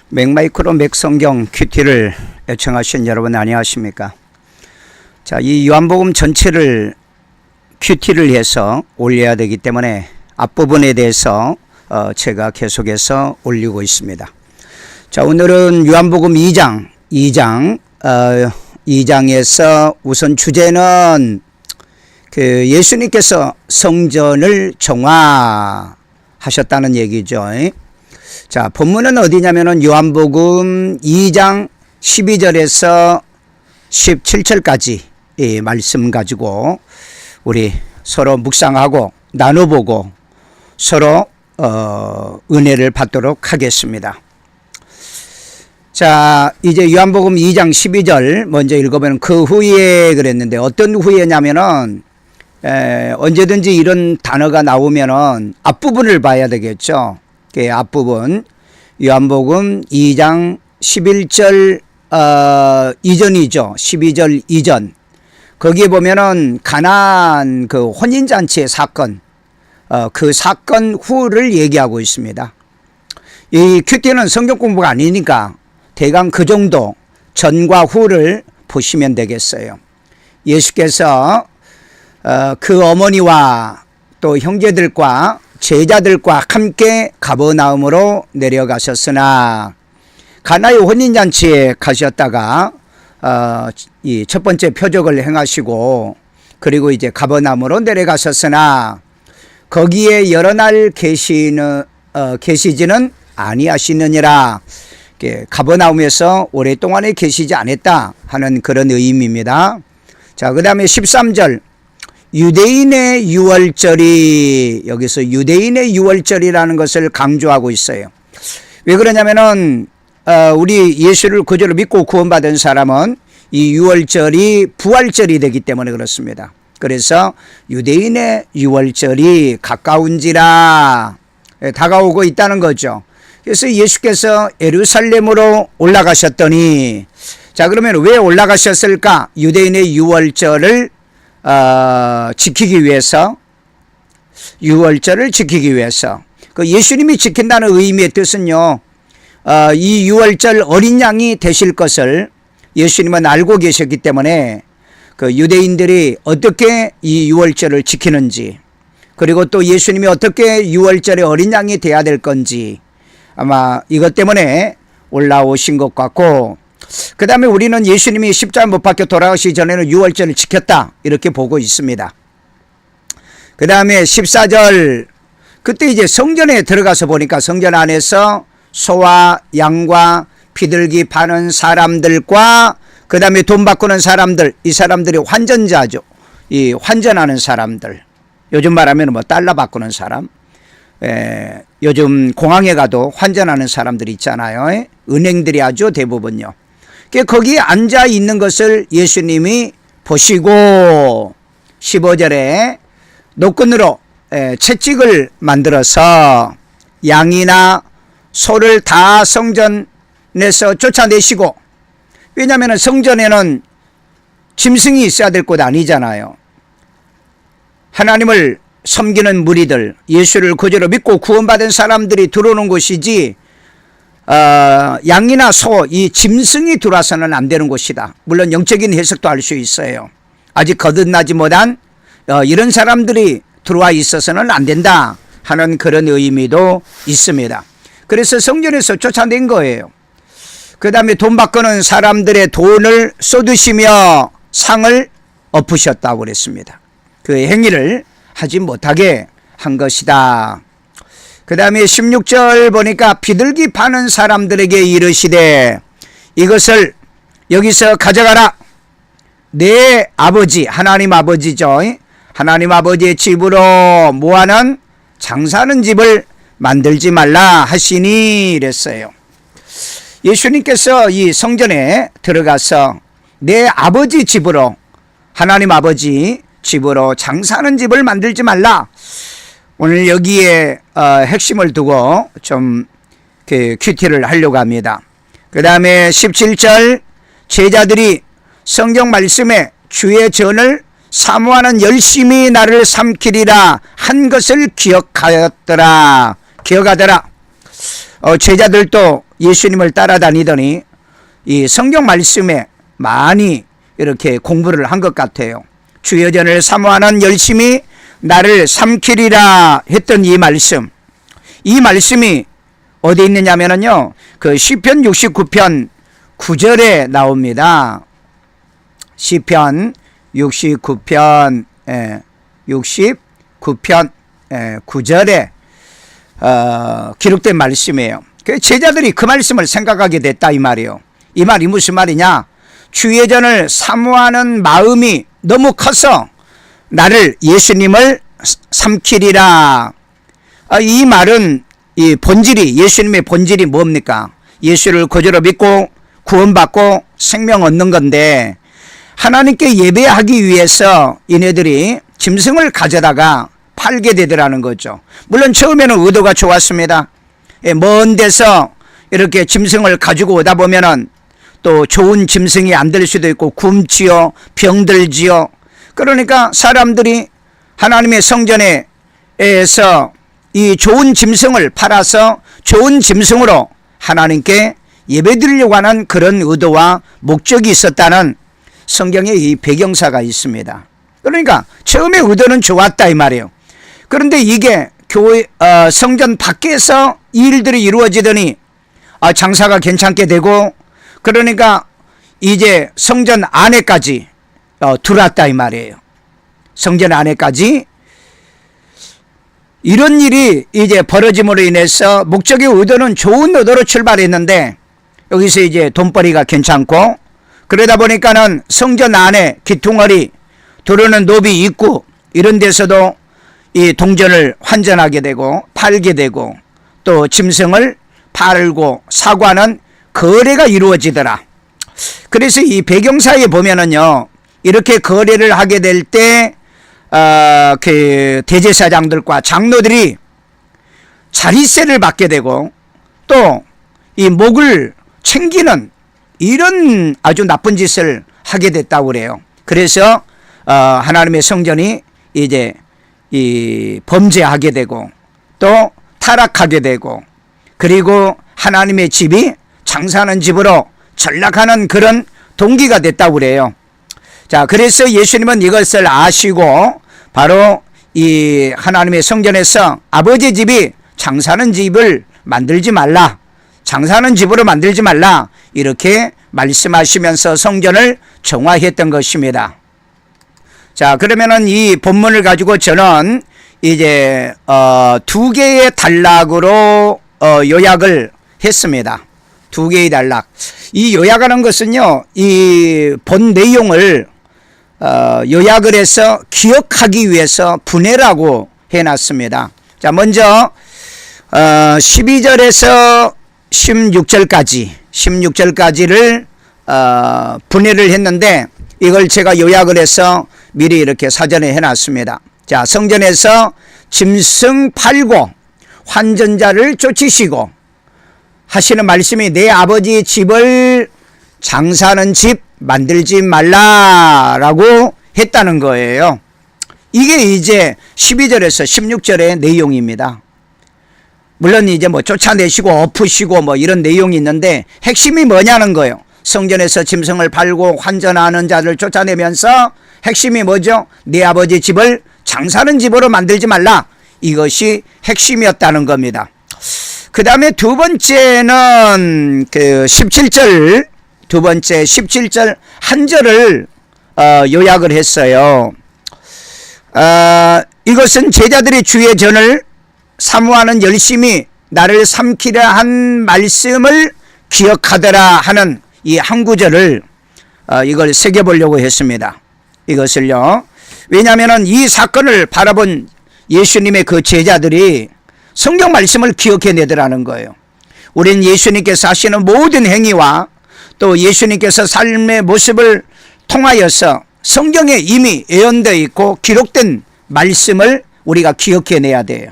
맥마이크로 맥성경 큐티를 애청하신 여러분 안녕하십니까? 자, 이 요한복음 전체를 큐티를 해서 올려야 되기 때문에 앞부분에 대해서 제가 계속해서 올리고 있습니다. 자, 오늘은 요한복음 2장에서 우선 주제는 예수님께서 성전을 정화하셨다는 얘기죠. 자, 본문은 어디냐면은 요한복음 2장 12절에서 17절까지 이 말씀 가지고 우리 서로 묵상하고 나눠보고 서로 은혜를 받도록 하겠습니다. 자, 이제 요한복음 2장 12절 먼저 읽어보면 그 후에 그랬는데 어떤 후에냐면은 언제든지 이런 단어가 나오면은 앞부분을 봐야 되겠죠. 그 앞부분 요한복음 2장 11절 이전이죠. 12절 이전. 거기에 보면은 가나안 그 혼인잔치의 사건, 그 사건 후를 얘기하고 있습니다. 이 큐티는 성경 공부가 아니니까 대강 그 정도 전과 후를 보시면 되겠어요. 예수께서 그 어머니와 또 형제들과 제자들과 함께 가버나움으로 내려가셨으나 가나의 혼인잔치에 가셨다가 이 첫 번째 표적을 행하시고 그리고 이제 가버나움으로 내려가셨으나 거기에 여러 날 계시지는 아니하시느니라. 가버나움에서 오랫동안에 계시지 않았다 하는 그런 의미입니다. 자, 그 다음에 13절 유대인의 유월절이, 여기서 유대인의 유월절이라는 것을 강조하고 있어요. 왜 그러냐면은 우리 예수를 그저로 믿고 구원받은 사람은 이 유월절이 부활절이 되기 때문에 그렇습니다. 그래서 유대인의 유월절이 가까운지라 다가오고 있다는 거죠. 그래서 예수께서 예루살렘으로 올라가셨더니, 자, 그러면 왜 올라가셨을까? 유대인의 유월절을 지키기 위해서, 유월절을 지키기 위해서. 그 예수님이 지킨다는 의미의 뜻은요, 이 유월절 어린 양이 되실 것을 예수님은 알고 계셨기 때문에 그 유대인들이 어떻게 이 유월절을 지키는지, 그리고 또 예수님이 어떻게 유월절의 어린 양이 돼야 될 건지 아마 이것 때문에 올라오신 것 같고, 그 다음에 우리는 예수님이 십자가 못 박혀 돌아가시기 전에는 유월절을 지켰다 이렇게 보고 있습니다. 그 다음에 14절 그때 이제 성전에 들어가서 보니까 성전 안에서 소와 양과 비둘기 파는 사람들과 그 다음에 돈 바꾸는 사람들, 이 사람들이 환전자죠. 이 환전하는 사람들, 요즘 말하면 뭐 달러 바꾸는 사람, 요즘 공항에 가도 환전하는 사람들이 있잖아요. 은행들이 하죠, 대부분요. 거기에 앉아 있는 것을 예수님이 보시고 15절에 노끈으로 채찍을 만들어서 양이나 소를 다 성전에서 쫓아내시고, 왜냐하면 성전에는 짐승이 있어야 될 곳 아니잖아요. 하나님을 섬기는 무리들, 예수를 그저로 믿고 구원받은 사람들이 들어오는 곳이지 양이나 소, 이 짐승이 들어와서는 안 되는 곳이다. 물론 영적인 해석도 할 수 있어요. 아직 거듭나지 못한 이런 사람들이 들어와 있어서는 안 된다 하는 그런 의미도 있습니다. 그래서 성전에서 쫓아낸 거예요. 그 다음에 돈 바꾸는 사람들의 돈을 쏟으시며 상을 엎으셨다고 그랬습니다. 그 행위를 하지 못하게 한 것이다. 그 다음에 16절 보니까 비둘기 파는 사람들에게 이르시되 이것을 여기서 가져가라. 내 아버지, 하나님 아버지죠. 하나님 아버지의 집으로 모아는 장사하는 집을 만들지 말라 하시니 이랬어요. 예수님께서 이 성전에 들어가서 내 아버지 집으로, 하나님 아버지 집으로 장사하는 집을 만들지 말라. 오늘 여기에 핵심을 두고 좀 큐티를 하려고 합니다. 그 다음에 17절 제자들이 성경 말씀에 주의 전을 사모하는 열심히 나를 삼키리라 한 것을 기억하더라. 제자들도 예수님을 따라다니더니 이 성경 말씀에 많이 이렇게 공부를 한 것 같아요. 주의 전을 사모하는 열심히 나를 삼키리라 했던 이 말씀이 어디 있느냐면요, 그 시편 69편 9절에 나옵니다. 시편 69편 9절에 기록된 말씀이에요. 제자들이 그 말씀을 생각하게 됐다 이 말이에요. 이 말이 무슨 말이냐? 주의 전을 사모하는 마음이 너무 커서 나를 예수님을 삼키리라. 이 말은 이 본질이, 예수님의 본질이 뭡니까? 예수를 구주로 믿고 구원받고 생명 얻는 건데, 하나님께 예배하기 위해서 이네들이 짐승을 가져다가 팔게 되더라는 거죠. 물론 처음에는 의도가 좋았습니다. 먼 데서 이렇게 짐승을 가지고 오다 보면은 또 좋은 짐승이 안 될 수도 있고 굶지요, 병들지요. 그러니까 사람들이 하나님의 성전에서 이 좋은 짐승을 팔아서 좋은 짐승으로 하나님께 예배드리려고 하는 그런 의도와 목적이 있었다는 성경에 이 배경사가 있습니다. 그러니까 처음에 의도는 좋았다 이 말이에요. 그런데 이게 성전 밖에서 이 일들이 이루어지더니 장사가 괜찮게 되고, 그러니까 이제 성전 안에까지 들어왔다 이 말이에요. 성전 안에까지 이런 일이 이제 벌어짐으로 인해서 목적의 의도는 좋은 의도로 출발했는데, 여기서 이제 돈벌이가 괜찮고, 그러다 보니까는 성전 안에 기퉁어리, 도로는 노비 입구 이런 데서도 이 동전을 환전하게 되고 팔게 되고, 또 짐승을 팔고 사고하는 거래가 이루어지더라. 그래서 이 배경사에 보면은요, 이렇게 거래를 하게 될 때 그 대제사장들과 장로들이 자리세를 받게 되고, 또 이 목을 챙기는 이런 아주 나쁜 짓을 하게 됐다고 그래요. 그래서 하나님의 성전이 이제 이 범죄하게 되고 또 타락하게 되고, 그리고 하나님의 집이 장사하는 집으로 전락하는 그런 동기가 됐다고 그래요. 자, 그래서 예수님은 이것을 아시고 바로 이 하나님의 성전에서 아버지 집이 장사하는 집을 만들지 말라, 장사하는 집으로 만들지 말라, 이렇게 말씀하시면서 성전을 정화했던 것입니다. 자, 그러면은 이 본문을 가지고 저는 이제 두 개의 단락으로 요약을 했습니다. 두 개의 단락. 이 요약하는 것은요, 이 본 내용을 요약을 해서 기억하기 위해서 분해라고 해놨습니다. 자, 먼저 12절에서 16절까지를 분해를 했는데, 이걸 제가 요약을 해서 미리 이렇게 사전에 해놨습니다. 자, 성전에서 짐승 팔고 환전자를 쫓으시고 하시는 말씀이, 내 아버지 집을 장사하는 집 만들지 말라라고 했다는 거예요. 이게 이제 12절에서 16절의 내용입니다. 물론 이제 뭐 쫓아내시고 엎으시고 뭐 이런 내용이 있는데, 핵심이 뭐냐는 거예요. 성전에서 짐승을 팔고 환전하는 자를 쫓아내면서 핵심이 뭐죠? 내 아버지 집을 장사하는 집으로 만들지 말라. 이것이 핵심이었다는 겁니다. 그 다음에 두 번째는 그 17절, 두 번째 17절 한 절을 요약을 했어요. 이것은 제자들이 주의 전을 사모하는 열심히 나를 삼키려 한 말씀을 기억하더라 하는 이 한 구절을 이걸 새겨보려고 했습니다. 이것을요, 왜냐하면 이 사건을 바라본 예수님의 그 제자들이 성경 말씀을 기억해내더라는 거예요. 우린 예수님께서 하시는 모든 행위와 또 예수님께서 삶의 모습을 통하여서 성경에 이미 예언되어 있고 기록된 말씀을 우리가 기억해내야 돼요.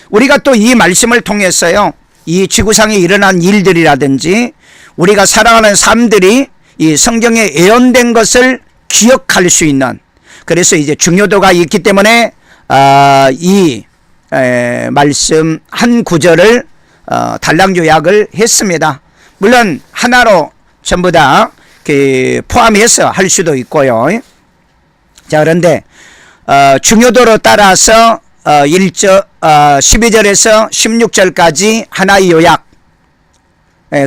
우리가 또 이 말씀을 통해서요, 이 지구상에 일어난 일들이라든지 우리가 살아가는 삶들이 이 성경에 예언된 것을 기억할 수 있는, 그래서 이제 중요도가 있기 때문에 이 말씀 한 구절을 단락 요약을 했습니다. 물론 하나로 전부 다 포함해서 할 수도 있고요. 자, 그런데 중요도로 따라서 12절에서 16절까지 하나의 요약,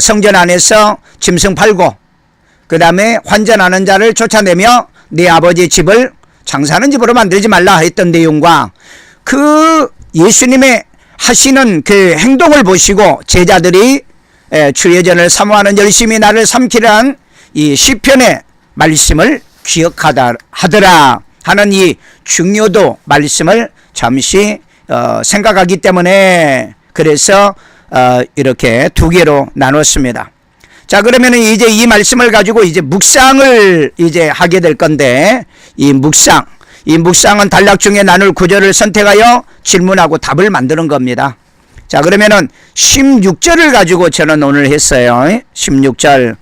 성전 안에서 짐승 팔고 그 다음에 환전하는 자를 쫓아내며 네 아버지 집을 장사하는 집으로 만들지 말라 했던 내용과 그 예수님의 하시는 그 행동을 보시고 제자들이 주의 전을 사모하는 열심히 나를 삼키란 이 시편의 말씀을 기억하더라 하는 이 중요도 말씀을 잠시 생각하기 때문에 그래서 이렇게 두 개로 나눴습니다. 자, 그러면 이제 이 말씀을 가지고 이제 묵상을 이제 하게 될 건데 이 묵상은 단락 중에 나눌 구절을 선택하여 질문하고 답을 만드는 겁니다. 자, 그러면은 16절을 가지고 저는 오늘 했어요. 16절.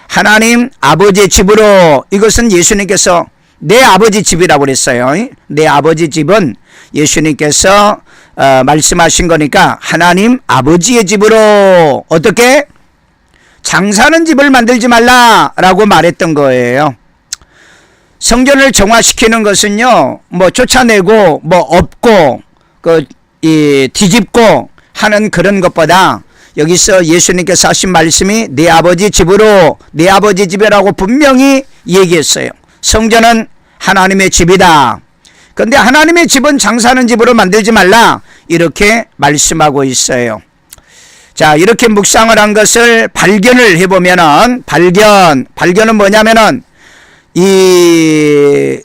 하나님 아버지 집으로, 이것은 예수님께서 내 아버지 집이라고 그랬어요. 내 아버지 집은 예수님께서 말씀하신 거니까 하나님 아버지의 집으로 어떻게? 장사하는 집을 만들지 말라라고 말했던 거예요. 성전을 정화시키는 것은요, 뭐 쫓아내고 뭐 엎고 뒤집고 하는 그런 것보다 여기서 예수님께서 하신 말씀이 내 아버지 집으로, 내 아버지 집이라고 분명히 얘기했어요. 성전은 하나님의 집이다. 그런데 하나님의 집은 장사하는 집으로 만들지 말라 이렇게 말씀하고 있어요. 자, 이렇게 묵상을 한 것을 발견을 해보면은 발견은 뭐냐면은 이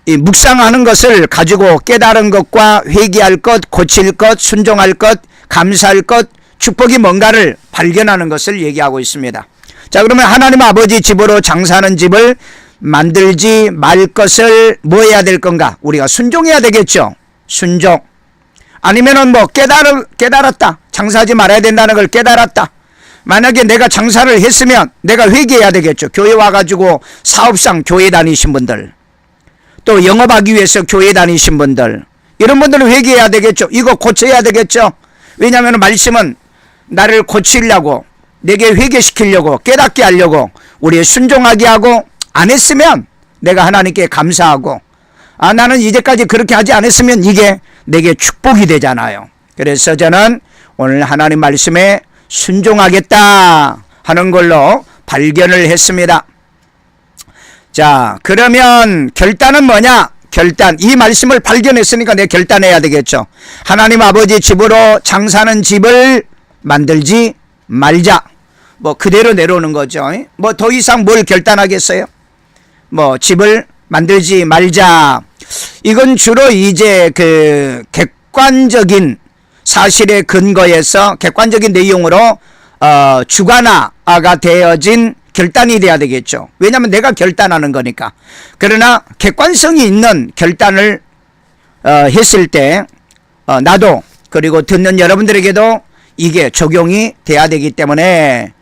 묵상하는 것을 가지고 깨달은 것과 회개할 것, 고칠 것, 순종할 것, 감사할 것, 축복이 뭔가를 발견하는 것을 얘기하고 있습니다. 자, 그러면 하나님 아버지 집으로 장사하는 집을 만들지 말 것을 뭐 해야 될 건가? 우리가 순종해야 되겠죠. 순종. 아니면은 뭐 깨달았다. 장사하지 말아야 된다는 걸 깨달았다. 만약에 내가 장사를 했으면 내가 회개해야 되겠죠. 교회 와가지고 사업상 교회 다니신 분들, 또 영업하기 위해서 교회 다니신 분들, 이런 분들은 회개해야 되겠죠. 이거 고쳐야 되겠죠. 왜냐하면 말씀은 나를 고치려고, 내게 회개시키려고, 깨닫게 하려고, 우리 순종하게 하고, 안 했으면 내가 하나님께 감사하고, 나는 이제까지 그렇게 하지 않았으면 이게 내게 축복이 되잖아요. 그래서 저는 오늘 하나님 말씀에 순종하겠다 하는 걸로 발견을 했습니다. 자, 그러면 결단은 뭐냐? 결단. 이 말씀을 발견했으니까 내가 결단해야 되겠죠. 하나님 아버지 집으로 장사하는 집을 만들지 말자. 뭐 그대로 내려오는 거죠. 뭐 더 이상 뭘 결단하겠어요? 뭐 집을 만들지 말자. 이건 주로 이제 그 객관적인 사실의 근거에서 객관적인 내용으로 주관화가 되어진 결단이 돼야 되겠죠. 왜냐하면 내가 결단하는 거니까. 그러나 객관성이 있는 결단을 했을 때 나도 그리고 듣는 여러분들에게도 이게 적용이 돼야 되기 때문에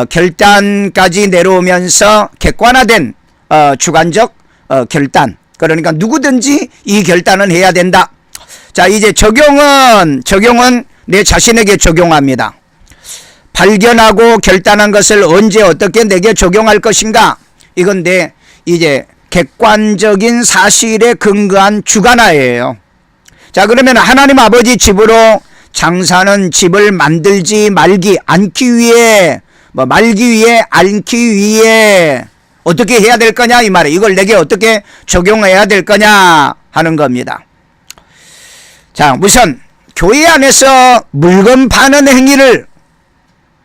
결단까지 내려오면서 객관화된 주관적 결단. 그러니까 누구든지 이 결단은 해야 된다. 자, 이제 적용은 내 자신에게 적용합니다. 발견하고 결단한 것을 언제 어떻게 내게 적용할 것인가? 이건 내 이제 객관적인 사실에 근거한 주관화예요. 자, 그러면 하나님 아버지 집으로 장사하는 집을 만들지 않기 위해 않기 위해 어떻게 해야 될 거냐 이 말이에요. 이걸 내게 어떻게 적용해야 될 거냐 하는 겁니다. 자, 우선 교회 안에서 물건 파는 행위를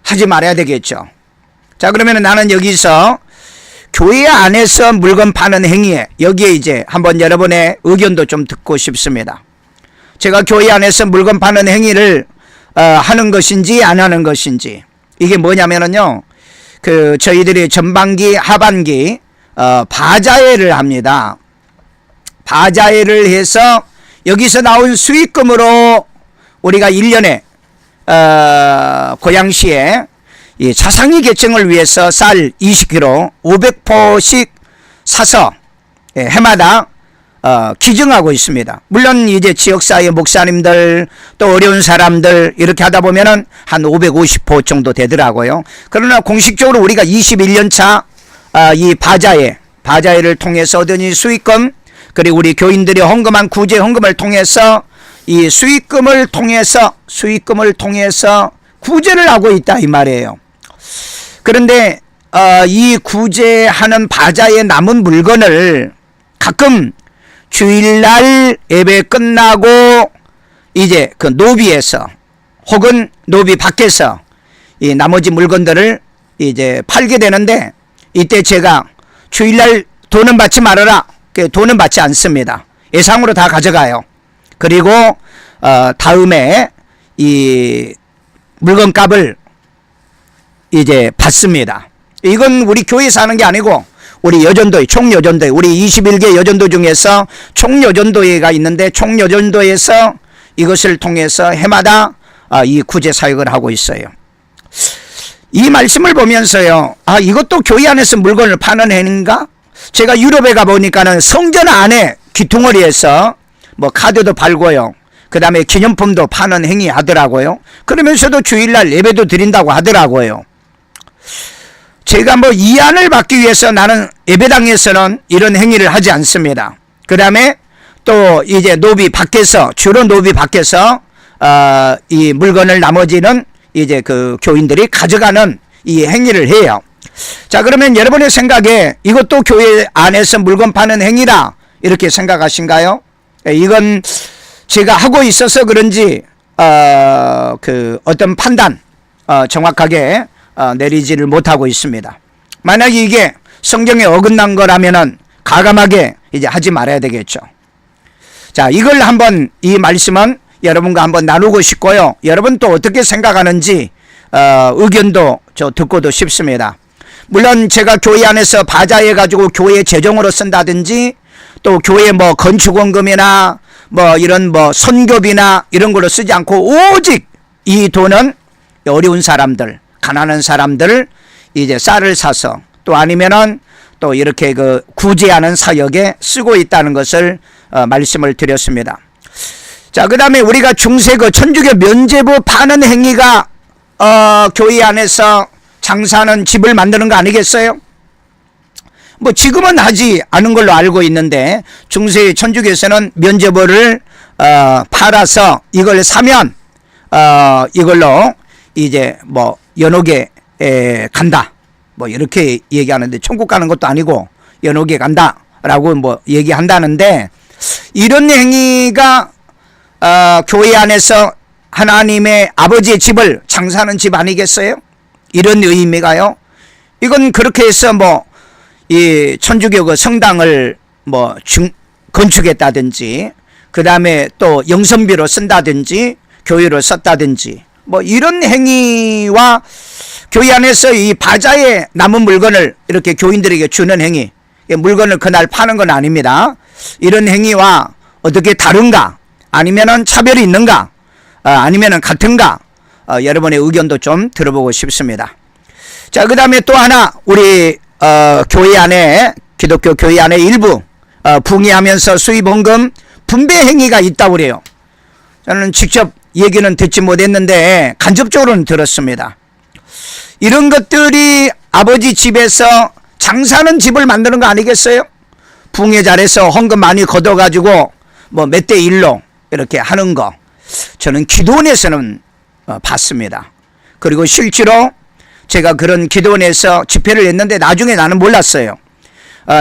하지 말아야 되겠죠. 자, 그러면 나는 여기서 교회 안에서 물건 파는 행위에 여기에 이제 한번 여러분의 의견도 좀 듣고 싶습니다. 제가 교회 안에서 물건 파는 행위를 하는 것인지 안 하는 것인지, 이게 뭐냐면은요, 저희들이 전반기 하반기 바자회를 합니다. 바자회를 해서 여기서 나온 수익금으로 우리가 1년에 고양시에 이 차상위 계층을 위해서 쌀 20kg 500포씩 사서 해마다 기증하고 있습니다. 물론 이제 지역사회 목사님들 또 어려운 사람들 이렇게 하다 보면은 한 550호 정도 되더라고요. 그러나 공식적으로 우리가 21년 차 이 바자회를 통해서 얻은 이 수익금, 그리고 우리 교인들이 헌금한 구제 헌금을 통해서 이 수익금을 통해서 구제를 하고 있다 이 말이에요. 그런데 이 구제하는 바자에 남은 물건을 가끔 주일날 예배 끝나고 이제 그 노비에서 혹은 노비 밖에서 이 나머지 물건들을 이제 팔게 되는데, 이때 제가 주일날 돈은 받지 말아라, 돈은 받지 않습니다. 예상으로 다 가져가요. 그리고 다음에 이 물건값을 이제 받습니다. 이건 우리 교회에서 하는 게 아니고 우리 여전도회, 총여전도회, 우리 21개 여전도 중에서 총여전도회가 있는데 총여전도에서 이것을 통해서 해마다 이 구제 사역을 하고 있어요. 이 말씀을 보면서요, 이것도 교회 안에서 물건을 파는 행위인가? 제가 유럽에 가보니까는 성전 안에 귀퉁어리에서 뭐 카드도 팔고요, 그 다음에 기념품도 파는 행위 하더라고요. 그러면서도 주일날 예배도 드린다고 하더라고요. 제가 뭐 이안을 받기 위해서 나는 예배당에서는 이런 행위를 하지 않습니다. 그 다음에 또 이제 노비 밖에서, 주로 노비 밖에서 이 물건을 나머지는 이제 그 교인들이 가져가는 이 행위를 해요. 자, 그러면 여러분의 생각에 이것도 교회 안에서 물건 파는 행위라 이렇게 생각하신가요? 이건 제가 하고 있어서 그런지 그 어떤 판단 정확하게 내리지를 못하고 있습니다. 만약에 이게 성경에 어긋난 거라면은 가감하게 이제 하지 말아야 되겠죠. 자, 이걸 한번, 이 말씀은 여러분과 한번 나누고 싶고요. 여러분 또 어떻게 생각하는지 의견도 저 듣고도 싶습니다. 물론 제가 교회 안에서 바자해 가지고 교회 재정으로 쓴다든지 또 교회 뭐 건축원금이나 뭐 이런 뭐 선교비나 이런 걸로 쓰지 않고 오직 이 돈은 어려운 사람들, 가난한 사람들 이제 쌀을 사서 또 아니면은 또 이렇게 그 구제하는 사역에 쓰고 있다는 것을 말씀을 드렸습니다. 자, 그 다음에 우리가 중세그 천주교 면죄부 파는 행위가 교회 안에서 장사하는 집을 만드는 거 아니겠어요? 뭐 지금은 하지 않은 걸로 알고 있는데 중세 천주교에서는 면죄부를 팔아서 이걸 사면 이걸로 이제 뭐 연옥에 간다 뭐 이렇게 얘기하는데, 천국 가는 것도 아니고 연옥에 간다라고 뭐 얘기한다는데, 이런 행위가 교회 안에서 하나님의 아버지의 집을 장사하는 집 아니겠어요? 이런 의미가요. 이건 그렇게 해서 뭐 이 천주교 그 성당을 뭐 건축했다든지 그 다음에 또 영선비로 쓴다든지 교회로 썼다든지 뭐 이런 행위와 교회 안에서 이 바자에 남은 물건을 이렇게 교인들에게 주는 행위, 물건을 그날 파는 건 아닙니다. 이런 행위와 어떻게 다른가, 아니면은 차별이 있는가, 아니면은 같은가, 여러분의 의견도 좀 들어보고 싶습니다. 자, 그 다음에 또 하나, 우리 교회 안에, 기독교 교회 안에 일부 붕괴하면서 수입원금 분배 행위가 있다고 그래요. 저는 직접 얘기는 듣지 못했는데 간접적으로는 들었습니다. 이런 것들이 아버지 집에서 장사하는 집을 만드는 거 아니겠어요? 붕괴 잘해서 헌금 많이 걷어가지고 뭐 몇 대 1로 이렇게 하는 거, 저는 기도원에서는 봤습니다. 그리고 실제로 제가 그런 기도원에서 집회를 했는데 나중에 나는 몰랐어요.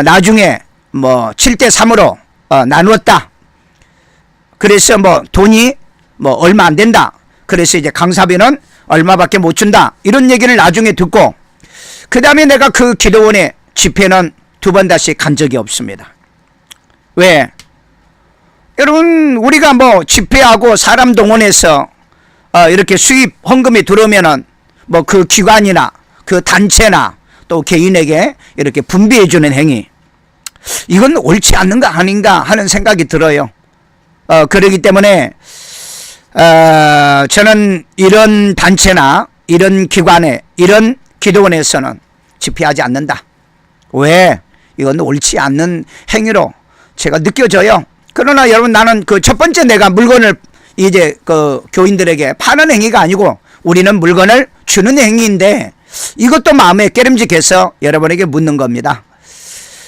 나중에 뭐 7대 3으로 나누었다. 그래서 뭐 돈이 뭐 얼마 안 된다. 그래서 이제 강사비는 얼마밖에 못 준다. 이런 얘기를 나중에 듣고, 그 다음에 내가 그 기도원에 집회는 2번 다시 간 적이 없습니다. 왜? 여러분, 우리가 뭐 집회하고 사람 동원해서 이렇게 수입 헌금이 들어오면은 뭐 그 기관이나 그 단체나 또 개인에게 이렇게 분배해 주는 행위, 이건 옳지 않는 거 아닌가 하는 생각이 들어요. 그렇기 때문에 저는 이런 단체나 이런 기관에, 이런 기도원에서는 집회하지 않는다. 왜? 이건 옳지 않는 행위로 제가 느껴져요. 그러나 여러분, 나는 그 첫 번째 내가 물건을 이제 그 교인들에게 파는 행위가 아니고 우리는 물건을 주는 행위인데, 이것도 마음에 깨름직해서 여러분에게 묻는 겁니다.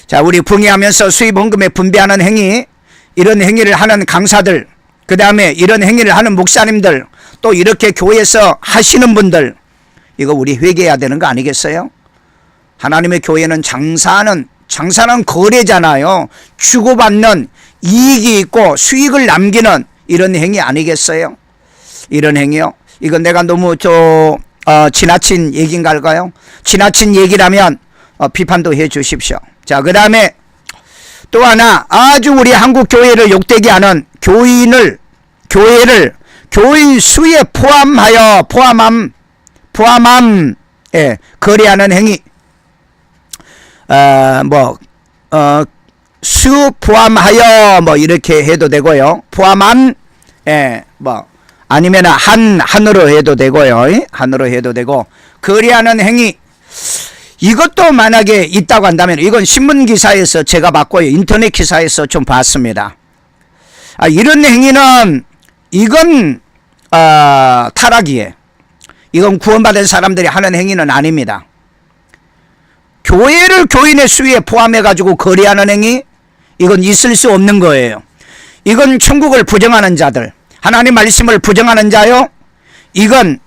자, 우리 붕괴하면서 수입 헌금에 분배하는 행위, 이런 행위를 하는 강사들, 그 다음에 이런 행위를 하는 목사님들, 또 이렇게 교회에서 하시는 분들, 이거 우리 회개해야 되는 거 아니겠어요? 하나님의 교회는 장사는 거래잖아요. 주고받는, 이익이 있고 수익을 남기는 이런 행위 아니겠어요? 이런 행위요. 이건 내가 너무 지나친 얘기인가요? 지나친 얘기라면 비판도 해 주십시오. 자, 그 다음에 또 하나, 아주 우리 한국 교회를 욕되게 하는 교회를 교인 수에 포함함, 예, 거래하는 행위. 수 포함하여 이렇게 해도 되고요. 포함한, 예, 아니면 한으로 해도 되고요. 한으로 해도 되고, 거래하는 행위. 이것도 만약에 있다고 한다면, 이건 신문 기사에서 제가 봤고요. 인터넷 기사에서 좀 봤습니다. 이런 행위는, 이건 타락이에요. 이건 구원받은 사람들이 하는 행위는 아닙니다. 교회를 교인의 수에 포함해가지고 거래하는 행위, 이건 있을 수 없는 거예요. 이건 천국을 부정하는 자들, 하나님 말씀을 부정하는 자요. 이건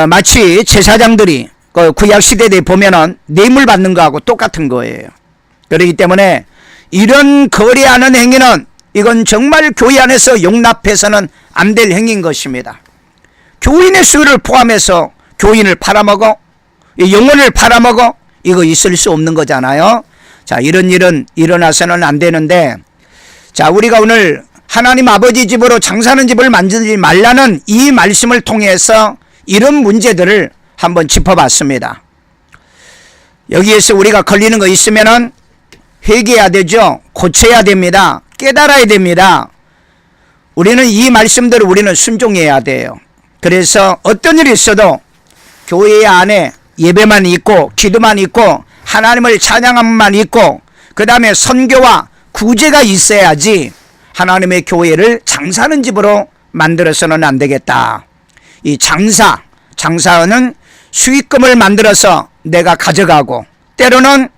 마치 제사장들이 그 구약시대에 보면은 뇌물 받는 거하고 똑같은 거예요. 그렇기 때문에 이런 거래하는 행위는, 이건 정말 교회 안에서 용납해서는 안 될 행위인 것입니다. 교인의 수를 포함해서 교인을 팔아먹어, 영혼을 팔아먹어, 이거 있을 수 없는 거잖아요. 자, 이런 일은 일어나서는 안 되는데, 자, 우리가 오늘 하나님 아버지 집으로 장사하는 집을 만들지 말라는 이 말씀을 통해서 이런 문제들을 한번 짚어봤습니다. 여기에서 우리가 걸리는 거 있으면은 회개해야 되죠. 고쳐야 됩니다. 깨달아야 됩니다. 우리는 이 말씀들을 우리는 순종해야 돼요. 그래서 어떤 일이 있어도 교회 안에 예배만 있고 기도만 있고 하나님을 찬양함만 있고 그 다음에 선교와 구제가 있어야지 하나님의 교회를 장사하는 집으로 만들어서는 안 되겠다. 이 장사는 수익금을 만들어서 내가 가져가고, 때로는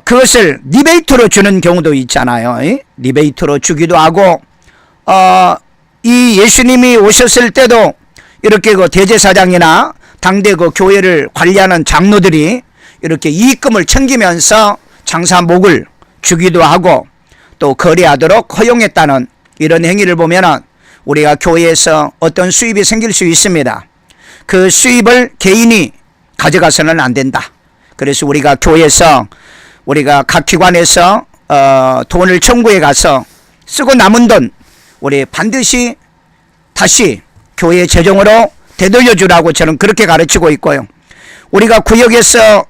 그것을 리베이트로 주는 경우도 있잖아요. 리베이트로 주기도 하고, 이 예수님이 오셨을 때도 이렇게 그 대제사장이나 당대 그 교회를 관리하는 장로들이 이렇게 이익금을 챙기면서 장사목을 주기도 하고 또 거래하도록 허용했다는 이런 행위를 보면은 우리가 교회에서 어떤 수입이 생길 수 있습니다. 그 수입을 개인이 가져가서는 안 된다. 그래서 우리가 교회에서, 우리가 각 기관에서 돈을 청구해 가서 쓰고 남은 돈 우리 반드시 다시 교회 재정으로 되돌려 주라고 저는 그렇게 가르치고 있고요. 우리가 구역에서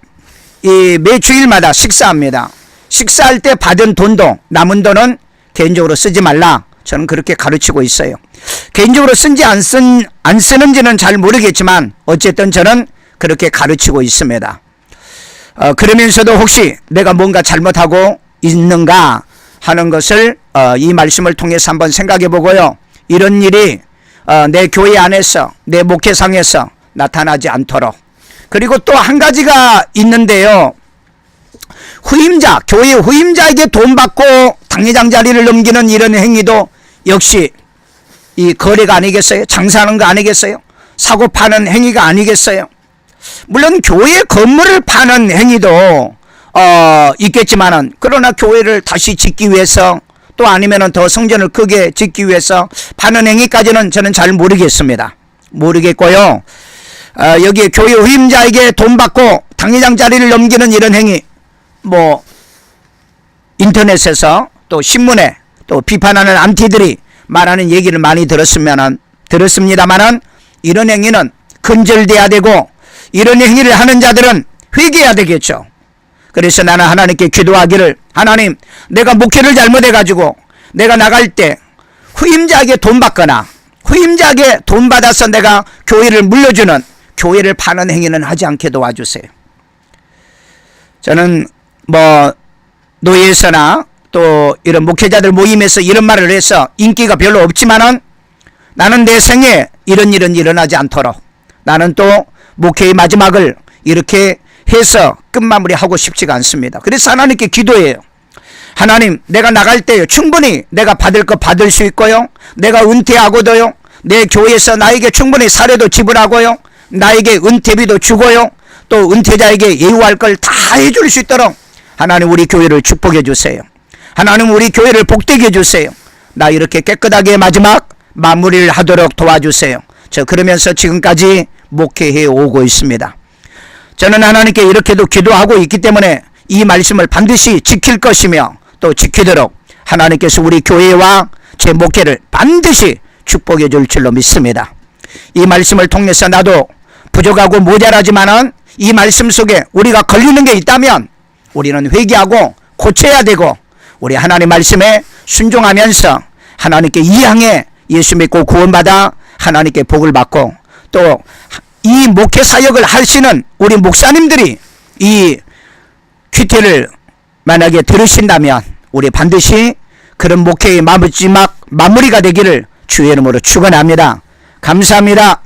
이 매주일마다 식사합니다. 식사할 때 받은 돈도, 남은 돈은 개인적으로 쓰지 말라, 저는 그렇게 가르치고 있어요. 개인적으로 쓴지 안 쓰는지는 잘 모르겠지만 어쨌든 저는 그렇게 가르치고 있습니다. 그러면서도 혹시 내가 뭔가 잘못하고 있는가 하는 것을 이 말씀을 통해서 한번 생각해 보고요. 이런 일이 내 교회 안에서, 내 목회상에서 나타나지 않도록. 그리고 또 한 가지가 있는데요. 후임자, 교회 후임자에게 돈 받고 당회장 자리를 넘기는 이런 행위도 역시 이 거래가 아니겠어요? 장사하는 거 아니겠어요? 사고 파는 행위가 아니겠어요? 물론 교회 건물을 파는 행위도 있겠지만은, 그러나 교회를 다시 짓기 위해서 또 아니면은 더 성전을 크게 짓기 위해서 파는 행위까지는 저는 잘 모르겠고요. 여기에 교회 후임자에게 돈 받고 당회장 자리를 넘기는 이런 행위, 인터넷에서 또 신문에 또 비판하는 안티들이 말하는 얘기를 많이 들었습니다만은 이런 행위는 근절돼야 되고, 이런 행위를 하는 자들은 회개해야 되겠죠. 그래서 나는 하나님께 기도하기를, 하나님, 내가 목회를 잘못해가지고 내가 나갈 때 후임자에게 돈 받거나 후임자에게 돈 받아서 내가 교회를 물려주는, 교회를 파는 행위는 하지 않게 도와주세요. 저는 노예에서나 또 이런 목회자들 모임에서 이런 말을 해서 인기가 별로 없지만은 나는 내 생에 이런 일은 일어나지 않도록 나는 또 목회의 마지막을 이렇게 해서 끝마무리하고 싶지가 않습니다. 그래서 하나님께 기도해요. 하나님, 내가 나갈 때 충분히 내가 받을 거 받을 수 있고요. 내가 은퇴하고도요. 내 교회에서 나에게 충분히 사례도 지불하고요. 나에게 은퇴비도 주고요. 또 은퇴자에게 예우할 걸 다 해줄 수 있도록 하나님 우리 교회를 축복해 주세요. 하나님 우리 교회를 복되게 해주세요. 나 이렇게 깨끗하게 마지막 마무리를 하도록 도와주세요. 저 그러면서 지금까지 목회해 오고 있습니다. 저는 하나님께 이렇게도 기도하고 있기 때문에 이 말씀을 반드시 지킬 것이며 또 지키도록 하나님께서 우리 교회와 제 목회를 반드시 축복해 줄 줄로 믿습니다. 이 말씀을 통해서 나도 부족하고 모자라지만은 이 말씀 속에 우리가 걸리는 게 있다면 우리는 회개하고 고쳐야 되고 우리 하나님 말씀에 순종하면서 하나님께 이항해 예수 믿고 구원받아 하나님께 복을 받고 또 이 목회 사역을 하시는 우리 목사님들이 이 큐티를 만약에 들으신다면 우리 반드시 그런 목회의 마지막 마무리가 되기를 주의 이름으로 축원합니다. 감사합니다.